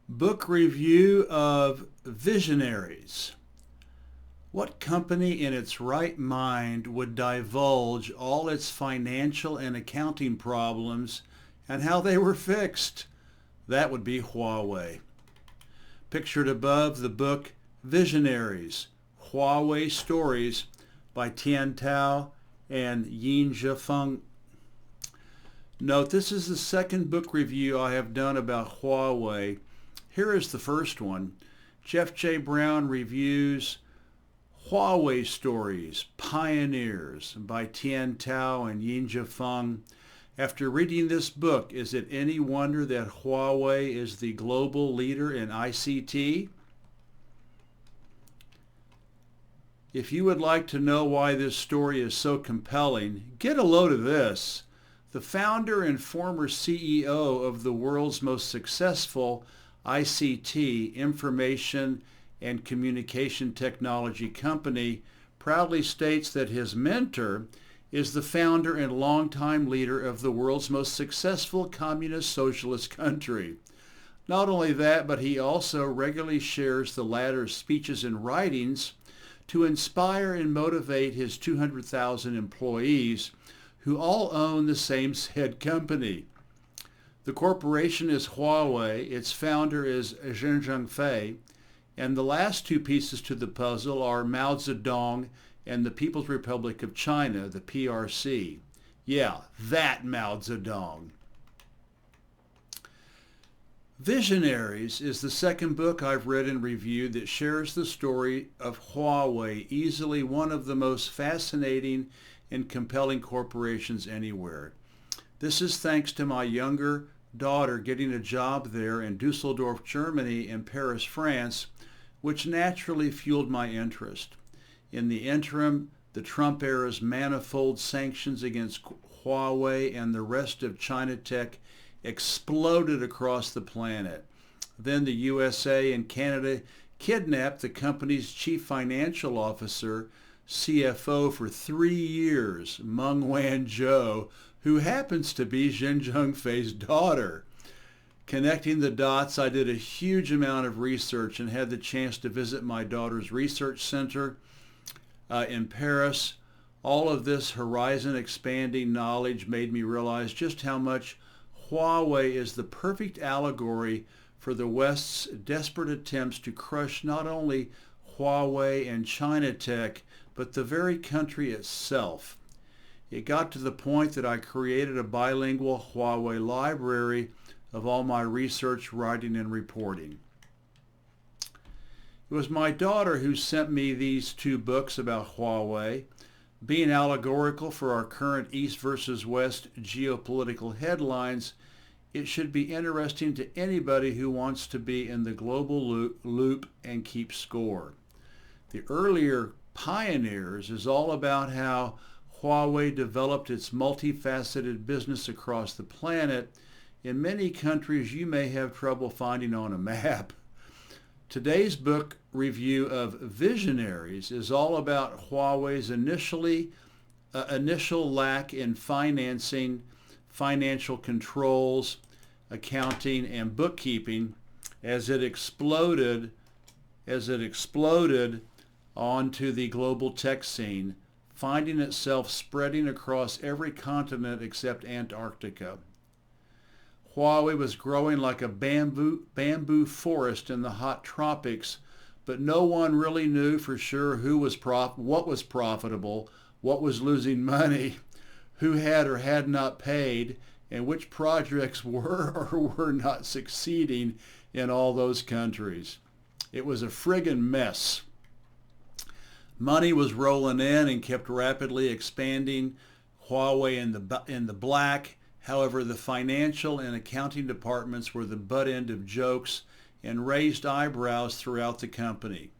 Book review of Visionaries. What company in its right mind would divulge all its financial and accounting problems and how they were fixed? That would be Huawei. Pictured above, the book Visionaries, Huawei Stories by Tian Tao and Yin Zhifeng. Note, this is the second book review I have done about Huawei. Here is the first one. Jeff J. Brown reviews Huawei Stories, Pioneers by Tian Tao and Yin Zhifeng. After reading this book, is it any wonder that Huawei is the global leader in ICT? If you would like to know why this story is so compelling, get a load of this. The founder and former CEO of the world's most successful ICT, Information and Communication Technology company, proudly states that his mentor is the founder and longtime leader of the world's most successful communist socialist country. Not only that, but he also regularly shares the latter's speeches and writings to inspire and motivate his 200,000 employees who all own the same said company. The corporation is Huawei, its founder is Zheng Fei, and the last two pieces to the puzzle are Mao Zedong and the People's Republic of China, the PRC. Yeah, that Mao Zedong. Visionaries is the second book I've read and reviewed that shares the story of Huawei, easily one of the most fascinating and compelling corporations anywhere. This is thanks to my younger daughter getting a job there in Dusseldorf, Germany, and Paris, France, which naturally fueled my interest. In the interim, the Trump era's manifold sanctions against Huawei and the rest of China tech exploded across the planet. Then the USA and Canada kidnapped the company's chief financial officer, CFO, for 3 years, Meng Wanzhou, who happens to be Xi Jinping's daughter. Connecting the dots, I did a huge amount of research and had the chance to visit my daughter's research center in Paris. All of this horizon-expanding knowledge made me realize just how much Huawei is the perfect allegory for the West's desperate attempts to crush not only Huawei and China tech, but the very country itself. It got to the point that I created a bilingual Huawei library of all my research, writing, and reporting. It was my daughter who sent me these two books about Huawei. Being allegorical for our current East versus West geopolitical headlines, it should be interesting to anybody who wants to be in the global loop and keep score. The earlier Pioneers is all about how Huawei developed its multifaceted business across the planet in many countries you may have trouble finding on a map. Today's book review of Visionaries is all about Huawei's initial lack in financing, financial controls, accounting, and bookkeeping as it exploded onto the global tech scene, finding itself spreading across every continent except Antarctica. Huawei was growing like a bamboo forest in the hot tropics, but no one really knew for sure what was profitable, what was losing money, who had or had not paid, and which projects were or were not succeeding in all those countries. It was a friggin' mess. Money was rolling in and kept rapidly expanding. Huawei in the black. However, the financial and accounting departments were the butt end of jokes and raised eyebrows throughout the company.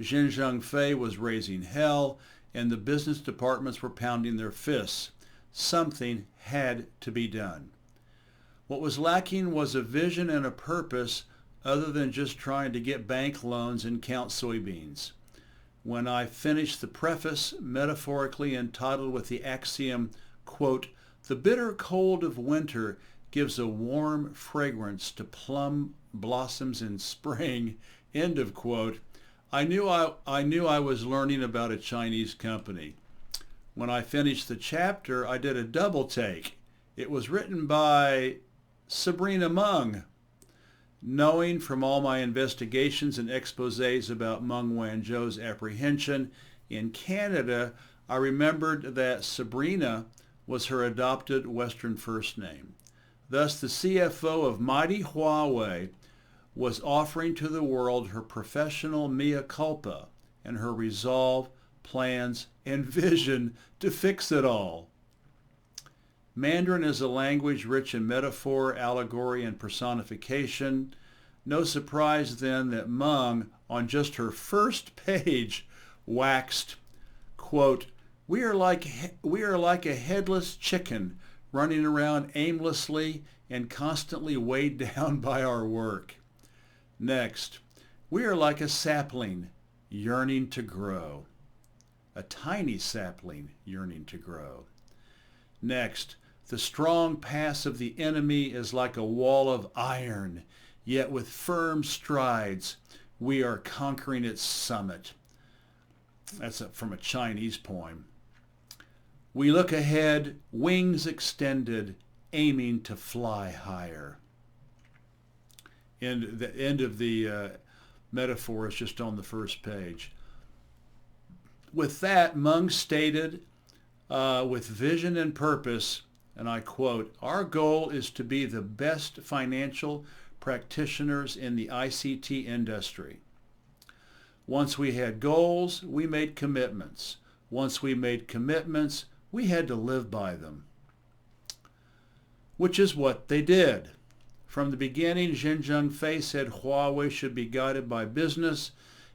Xi Jinping was raising hell, and the business departments were pounding their fists. Something had to be done. What was lacking was a vision and a purpose other than just trying to get bank loans and count soybeans. When I finished the preface, metaphorically entitled with the axiom, quote, "The bitter cold of winter gives a warm fragrance to plum blossoms in spring, end of quote. I knew I was learning about a Chinese company. When I finished the chapter, I did a double take. It was written by Sabrina Meng. Knowing from all my investigations and exposés about Meng Wanzhou's apprehension in Canada, I remembered that Sabrina was her adopted Western first name. Thus, the CFO of mighty Huawei was offering to the world her professional mea culpa and her resolve, plans, and vision to fix it all. Mandarin is a language rich in metaphor, allegory, and personification. No surprise then that Meng, on just her first page, waxed, quote, we are like a headless chicken running around aimlessly and constantly weighed down by our work. Next, we are like a sapling yearning to grow. A tiny sapling yearning to grow. Next, the strong pass of the enemy is like a wall of iron, yet with firm strides we are conquering its summit. That's from a Chinese poem. We look ahead, wings extended, aiming to fly higher. And the end of the metaphor is just on the first page. With that, Meng stated, with vision and purpose, and I quote, our goal is to be the best financial practitioners in the ICT industry. Once we had goals, we made commitments. Once we made commitments, we had to live by them. Which is what they did. From the beginning, Xinjiang Fei said Huawei should be guided by business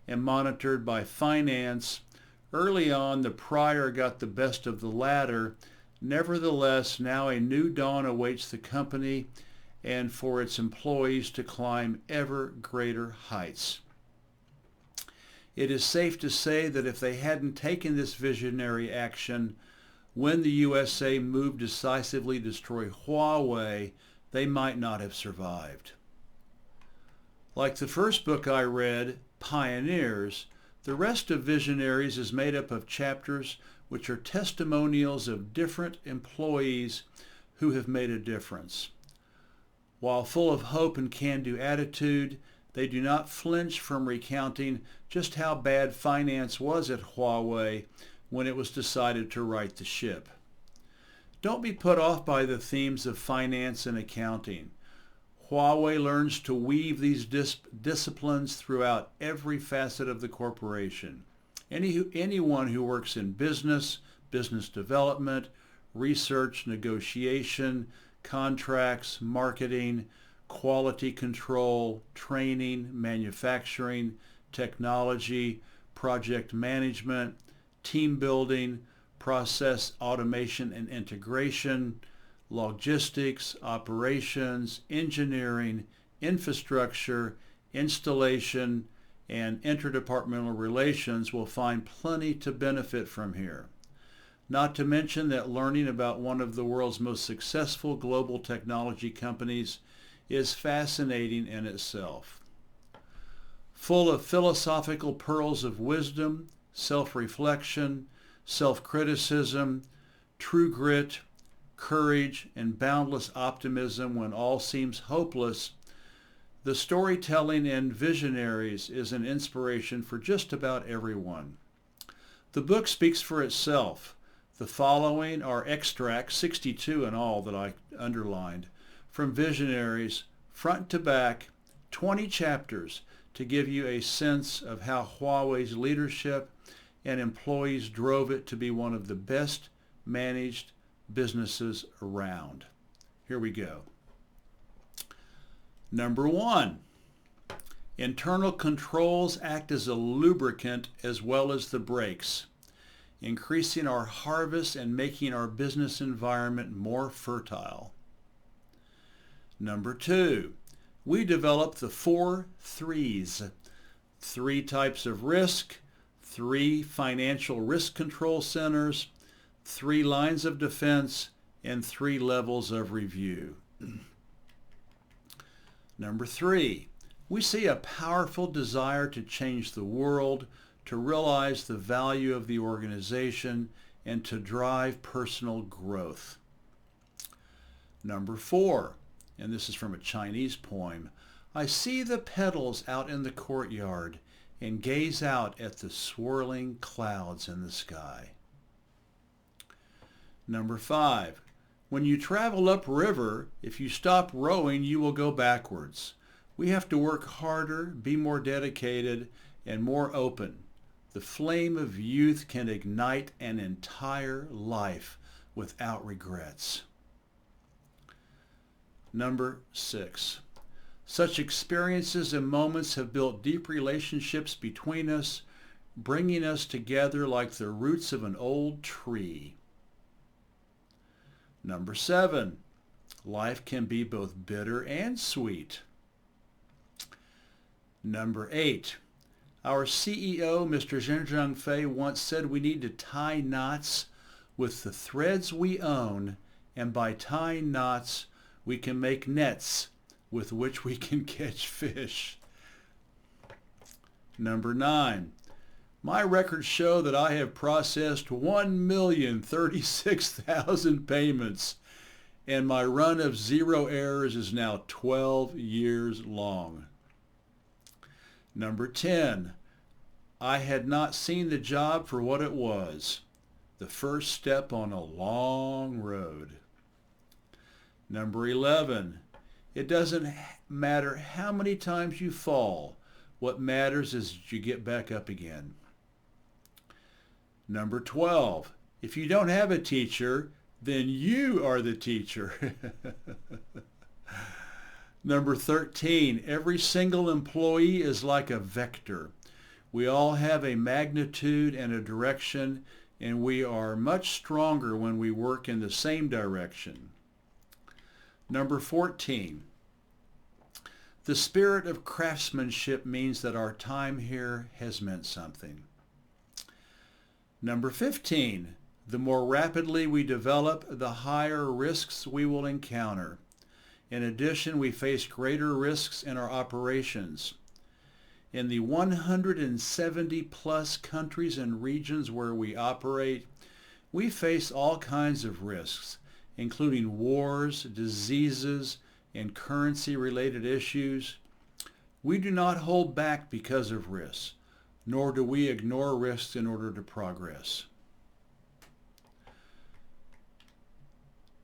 and monitored by finance. Early on, the prior got the best of the latter. Nevertheless, now a new dawn awaits the company and for its employees to climb ever greater heights. It is safe to say that if they hadn't taken this visionary action when the USA moved decisively to destroy Huawei, they might not have survived. Like the first book I read, Pioneers, the rest of Visionaries is made up of chapters which are testimonials of different employees who have made a difference. While full of hope and can-do attitude, they do not flinch from recounting just how bad finance was at Huawei when it was decided to right the ship. Don't be put off by the themes of finance and accounting. Huawei learns to weave these disciplines throughout every facet of the corporation. Anyone who works in business, business development, research, negotiation, contracts, marketing, quality control, training, manufacturing, technology, project management, team building, process automation and integration, logistics, operations, engineering, infrastructure, installation, and interdepartmental relations will find plenty to benefit from here. Not to mention that learning about one of the world's most successful global technology companies is fascinating in itself. Full of philosophical pearls of wisdom, self-reflection, self-criticism, true grit, courage, and boundless optimism when all seems hopeless, the storytelling in Visionaries is an inspiration for just about everyone. The book speaks for itself. The following are extracts, 62 in all that I underlined, from Visionaries, front to back, 20 chapters to give you a sense of how Huawei's leadership and employees drove it to be one of the best managed businesses around. Here we go. Number 1, internal controls act as a lubricant as well as the brakes, increasing our harvest and making our business environment more fertile. Number 2, we developed the 4 threes, 3 types of risk, 3 financial risk control centers, 3 lines of defense, and 3 levels of review. Number 3, we see a powerful desire to change the world, to realize the value of the organization, and to drive personal growth. Number 4, and this is from a Chinese poem, I see the petals out in the courtyard and gaze out at the swirling clouds in the sky. Number 5, when you travel upriver, if you stop rowing, you will go backwards. We have to work harder, be more dedicated, and more open. The flame of youth can ignite an entire life without regrets. Number 6, such experiences and moments have built deep relationships between us, bringing us together like the roots of an old tree. Number 7, life can be both bitter and sweet. Number 8, our CEO, Mr. Zhenzheng Fei, once said we need to tie knots with the threads we own, and by tying knots, we can make nets with which we can catch fish. Number 9, my records show that I have processed 1,036,000 payments, and my run of 0 errors is now 12 years long. Number 10, I had not seen the job for what it was, the first step on a long road. Number 11, it doesn't matter how many times you fall. What matters is that you get back up again. Number 12, if you don't have a teacher, then you are the teacher. Number 13, every single employee is like a vector. We all have a magnitude and a direction, and we are much stronger when we work in the same direction. Number 14, the spirit of craftsmanship means that our time here has meant something. Number 15, the more rapidly we develop, the higher risks we will encounter. In addition, we face greater risks in our operations. In the 170 plus countries and regions where we operate, we face all kinds of risks, including wars, diseases, and currency-related issues. We do not hold back because of risks, nor do we ignore risks in order to progress.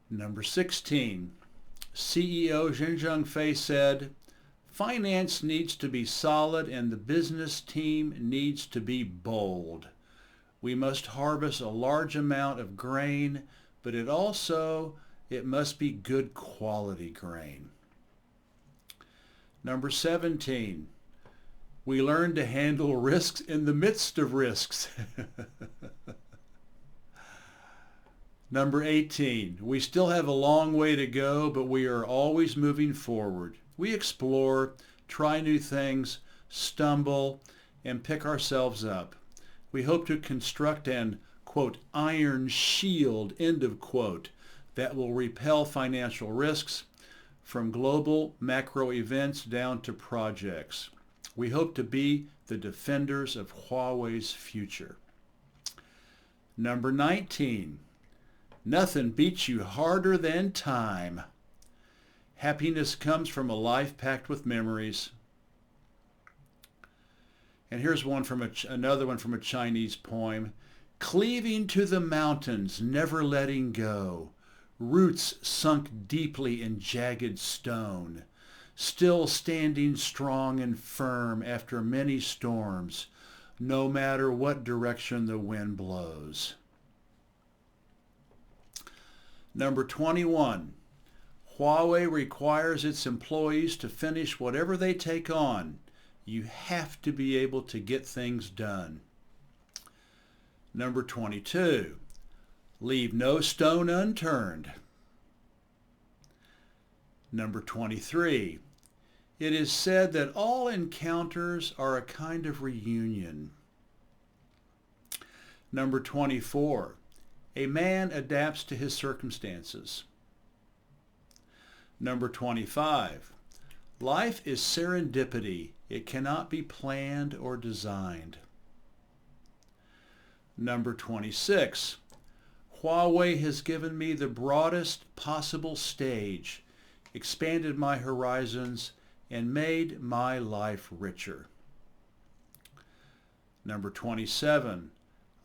Number 16, CEO Zhenzheng Fei said, finance needs to be solid and the business team needs to be bold. We must harvest a large amount of grain, but it must be good quality grain. Number 17, we learn to handle risks in the midst of risks. Number 18, we still have a long way to go, but we are always moving forward. We explore, try new things, stumble, and pick ourselves up. We hope to construct an, quote, iron shield, end of quote, that will repel financial risks from global macro events down to projects. We hope to be the defenders of Huawei's future. Number 19, nothing beats you harder than time. Happiness comes from a life packed with memories. And here's another one from a Chinese poem. Cleaving to the mountains, never letting go. Roots sunk deeply in jagged stone. Still standing strong and firm after many storms, no matter what direction the wind blows. Number 21, Huawei requires its employees to finish whatever they take on. You have to be able to get things done. Number 22, leave no stone unturned. Number 23, it is said that all encounters are a kind of reunion. Number 24, a man adapts to his circumstances. Number 25. Life is serendipity. It cannot be planned or designed. Number 26. Huawei has given me the broadest possible stage, expanded my horizons, and made my life richer. Number 27.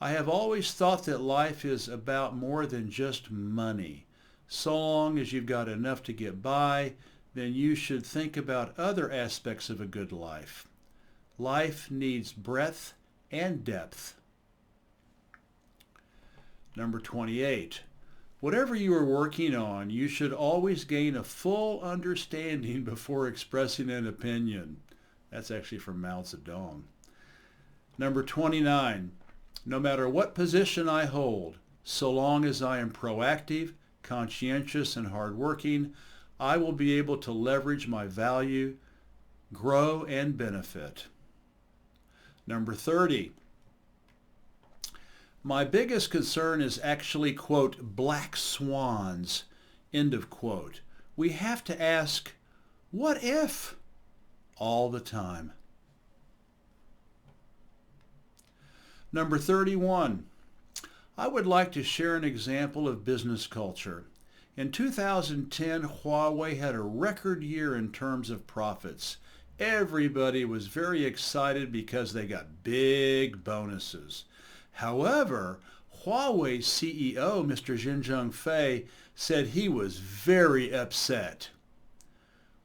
I have always thought that life is about more than just money. So long as you've got enough to get by, then you should think about other aspects of a good life. Life needs breadth and depth. Number 28. Whatever you are working on, you should always gain a full understanding before expressing an opinion. That's actually from Mao Zedong. Number 29. No matter what position I hold, so long as I am proactive, conscientious, and hardworking, I will be able to leverage my value, grow, and benefit. Number 30. My biggest concern is actually, quote, black swans, end of quote. We have to ask, what if? All the time. Number 31. I would like to share an example of business culture. In 2010, Huawei had a record year in terms of profits. Everybody was very excited because they got big bonuses. However, Huawei CEO, Mr. Xinjiang Fei, said he was very upset.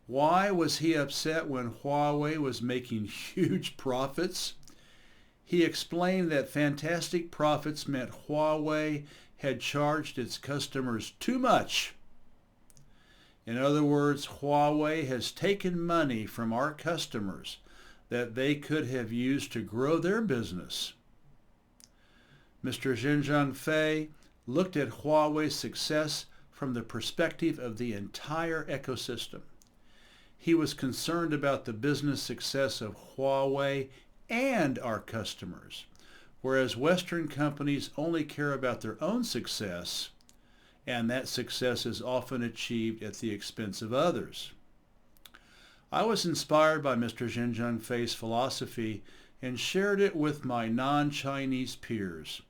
Why was he upset when Huawei was making huge profits? He explained that fantastic profits meant Huawei had charged its customers too much. In other words, Huawei has taken money from our customers that they could have used to grow their business. Mr. Xinjiang Fei looked at Huawei's success from the perspective of the entire ecosystem. He was concerned about the business success of Huawei and our customers, whereas Western companies only care about their own success, and that success is often achieved at the expense of others. I was inspired by Mr. Xinjiang Fei's philosophy and shared it with my non-Chinese peers.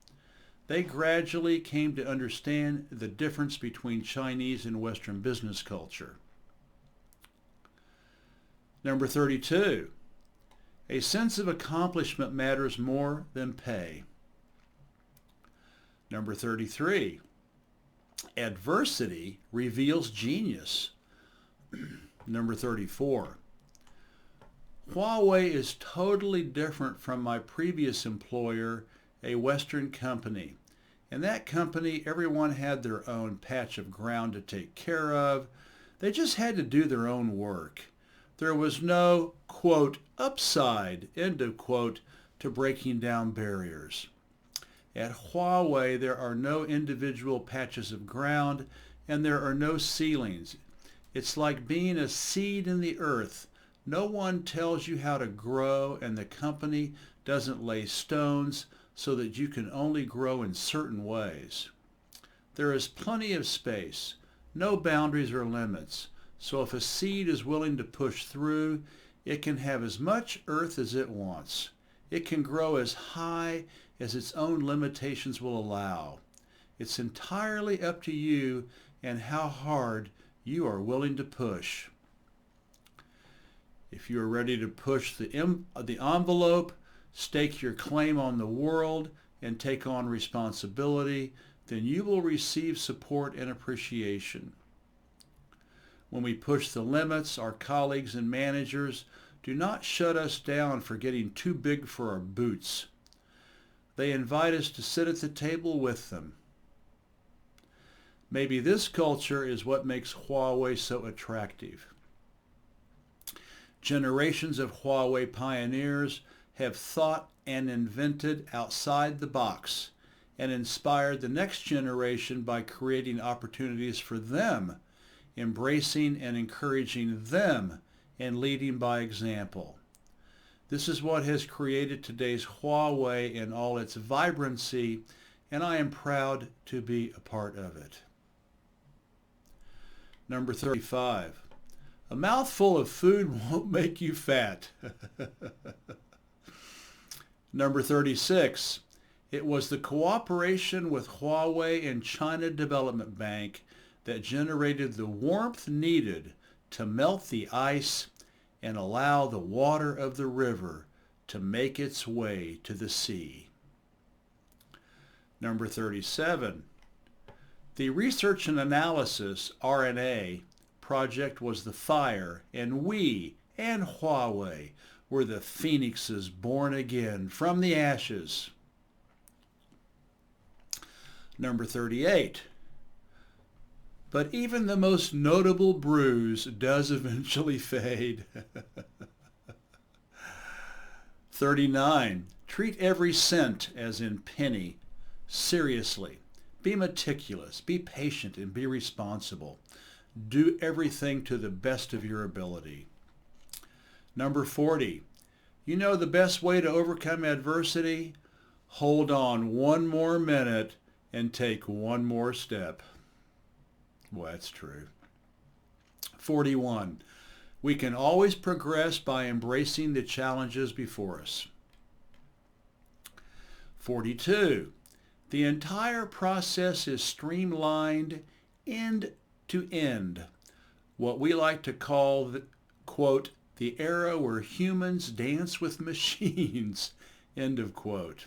They gradually came to understand the difference between Chinese and Western business culture. Number 32. A sense of accomplishment matters more than pay. Number 33. Adversity reveals genius. Number 34. Huawei is totally different from my previous employer, a Western company. In that company, everyone had their own patch of ground to take care of. They just had to do their own work. There was no, quote, upside, end of quote, to breaking down barriers. At Huawei, there are no individual patches of ground, and there are no ceilings. It's like being a seed in the earth. No one tells you how to grow, and the company doesn't lay stones so that you can only grow in certain ways. There is plenty of space, no boundaries or limits. So if a seed is willing to push through, it can have as much earth as it wants. It can grow as high as its own limitations will allow. It's entirely up to you and how hard you are willing to push. If you are ready to push the envelope, stake your claim on the world, and take on responsibility, then you will receive support and appreciation. When we push the limits, our colleagues and managers do not shut us down for getting too big for our boots. They invite us to sit at the table with them. Maybe this culture is what makes Huawei so attractive. Generations of Huawei pioneers have thought and invented outside the box and inspired the next generation by creating opportunities for them, embracing and encouraging them, and leading by example. This is what has created today's Huawei in all its vibrancy, and I am proud to be a part of it. Number 35. A mouthful of food won't make you fat. Number 36. It was the cooperation with Huawei and China Development Bank that generated the warmth needed to melt the ice and allow the water of the river to make its way to the sea. Number 37. The Research and Analysis, RNA, project was the fire, and we and Huawei were the phoenixes born again from the ashes. Number 38. But even the most notable bruise does eventually fade. 39. Treat every cent as in penny. Seriously. Be meticulous, be patient, and be responsible. Do everything to the best of your ability. Number 40. You know the best way to overcome adversity? Hold on one more minute and take one more step. Well, that's true. 41. We can always progress by embracing the challenges before us. 42. The entire process is streamlined end to end, what we like to call, the, quote, the era where humans dance with machines, end of quote.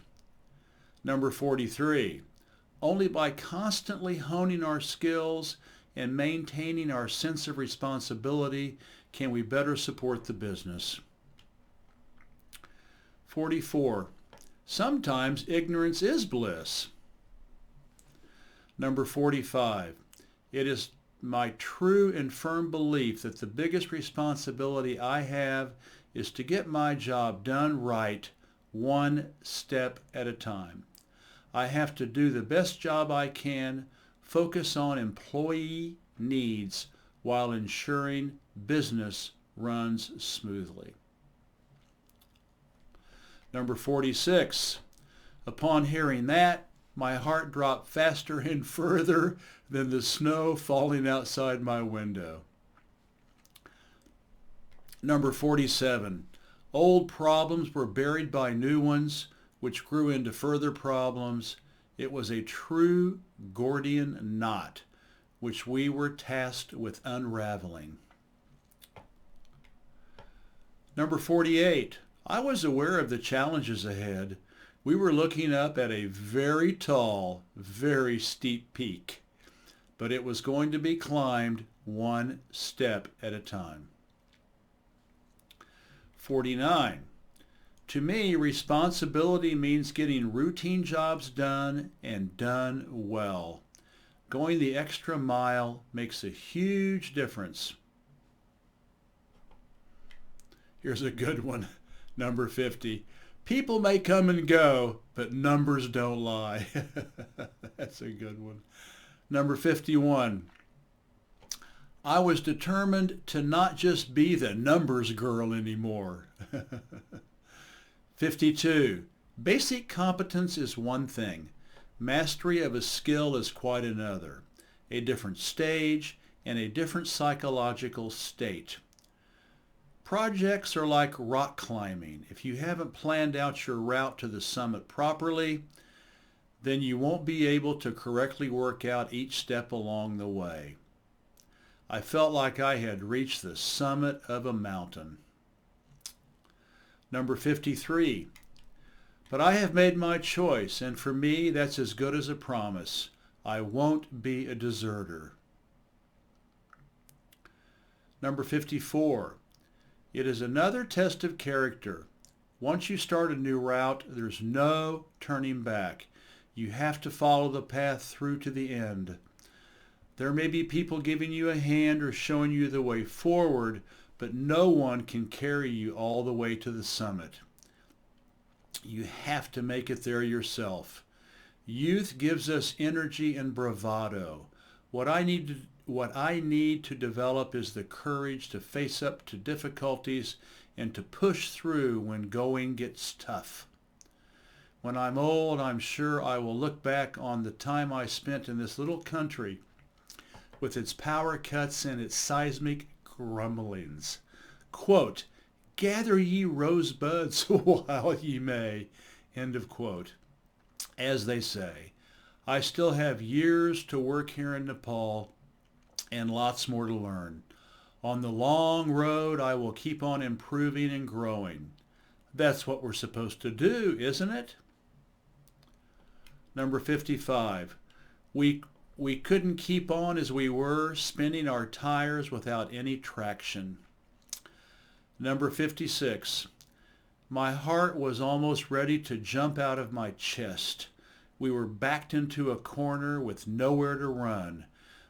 Number 43. Only by constantly honing our skills and maintaining our sense of responsibility can we better support the business. 44. Sometimes ignorance is bliss. Number 45. It is my true and firm belief that the biggest responsibility I have is to get my job done right, one step at a time. I have to do the best job I can, focus on employee needs while ensuring business runs smoothly. Number 46. Upon hearing that, my heart dropped faster and further than the snow falling outside my window. Number 47. Old problems were buried by new ones, which grew into further problems. It was a true Gordian knot, which we were tasked with unraveling. Number 48. I was aware of the challenges ahead. We were looking up at a very tall, very steep peak, but it was going to be climbed one step at a time. 49. To me, responsibility means getting routine jobs done and done well. Going the extra mile makes a huge difference. Here's a good one. Number 50. People may come and go, but numbers don't lie. That's a good one. Number 51. I was determined to not just be the numbers girl anymore. 52. Basic competence is one thing. Mastery of a skill is quite another. A different stage and a different psychological state. Projects are like rock climbing. If you haven't planned out your route to the summit properly, then you won't be able to correctly work out each step along the way. I felt like I had reached the summit of a mountain. Number 53. But I have made my choice, and for me that's as good as a promise. I won't be a deserter. Number 54. It is another test of character. Once you start a new route, there's no turning back. You have to follow the path through to the end. There may be people giving you a hand or showing you the way forward, but no one can carry you all the way to the summit. You have to make it there yourself. Youth gives us energy and bravado. What I need to develop is the courage to face up to difficulties and to push through when going gets tough. When I'm old, I'm sure I will look back on the time I spent in this little country with its power cuts and its seismic grumblings. Quote, gather ye rosebuds while ye may, end of quote. As they say, I still have years to work here in Nepal and lots more to learn. On the long road, I will keep on improving and growing. That's what we're supposed to do, isn't it? Number 55. We couldn't keep on as we were, spinning our tires without any traction. Number 56. My heart was almost ready to jump out of my chest. We were backed into a corner with nowhere to run.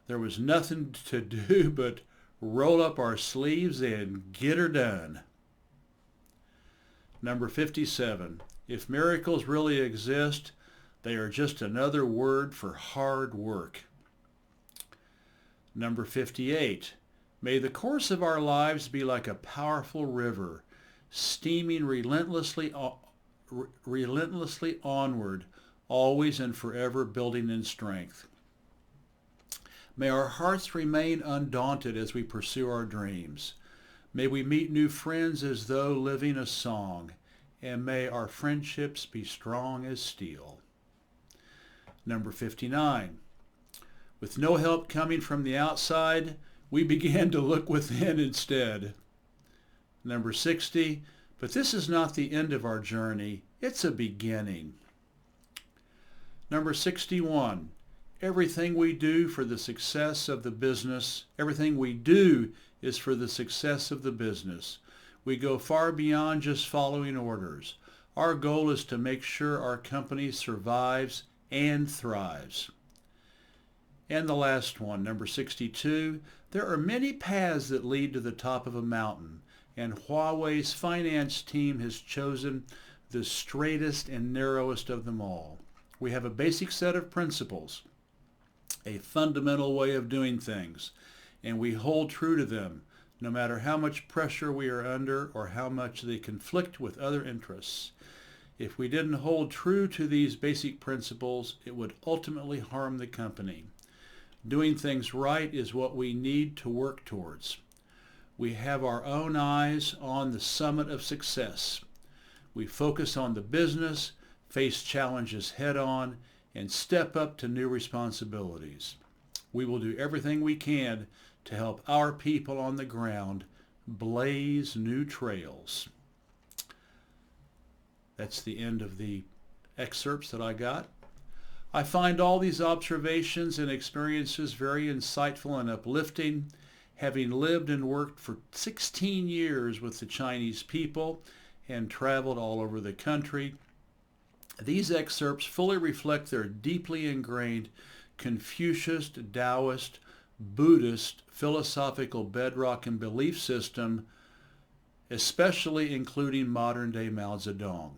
There was nothing to do but roll up our sleeves and get her done. Number 57. If miracles really exist, they are just another word for hard work. Number 58. May the course of our lives be like a powerful river, steaming relentlessly onward, always and forever building in strength. May our hearts remain undaunted as we pursue our dreams. May we meet new friends as though living a song, and may our friendships be strong as steel. Number 59. With no help coming from the outside, we began to look within instead. Number 60. But this is not the end of our journey. It's a beginning. Number 61. Everything we do for the success of the business, everything we do is for the success of the business. We go far beyond just following orders. Our goal is to make sure our company survives and thrives. And the last one, number 62, there are many paths that lead to the top of a mountain, and Huawei's finance team has chosen the straightest and narrowest of them all. We have a basic set of principles, a fundamental way of doing things, and we hold true to them, no matter how much pressure we are under or how much they conflict with other interests. If we didn't hold true to these basic principles, it would ultimately harm the company. Doing things right is what we need to work towards. We have our own eyes on the summit of success. We focus on the business, face challenges head on, and step up to new responsibilities. We will do everything we can to help our people on the ground blaze new trails. That's the end of the excerpts that I got. I find all these observations and experiences very insightful and uplifting. Having lived and worked for 16 years with the Chinese people and traveled all over the country, these excerpts fully reflect their deeply ingrained Confucius-Daoist-Buddhist philosophical bedrock and belief system, especially including modern-day Mao Zedong.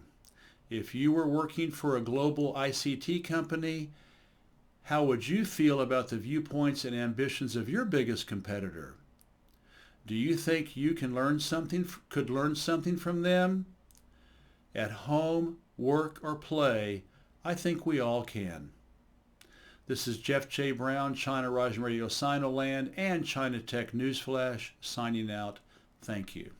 If you were working for a global ICT company, how would you feel about the viewpoints and ambitions of your biggest competitor? Do you think you could learn something from them? At home, work, or play, I think we all can. This is Jeff J. Brown, China Rising Radio Sinoland and China Tech Newsflash, signing out. Thank you.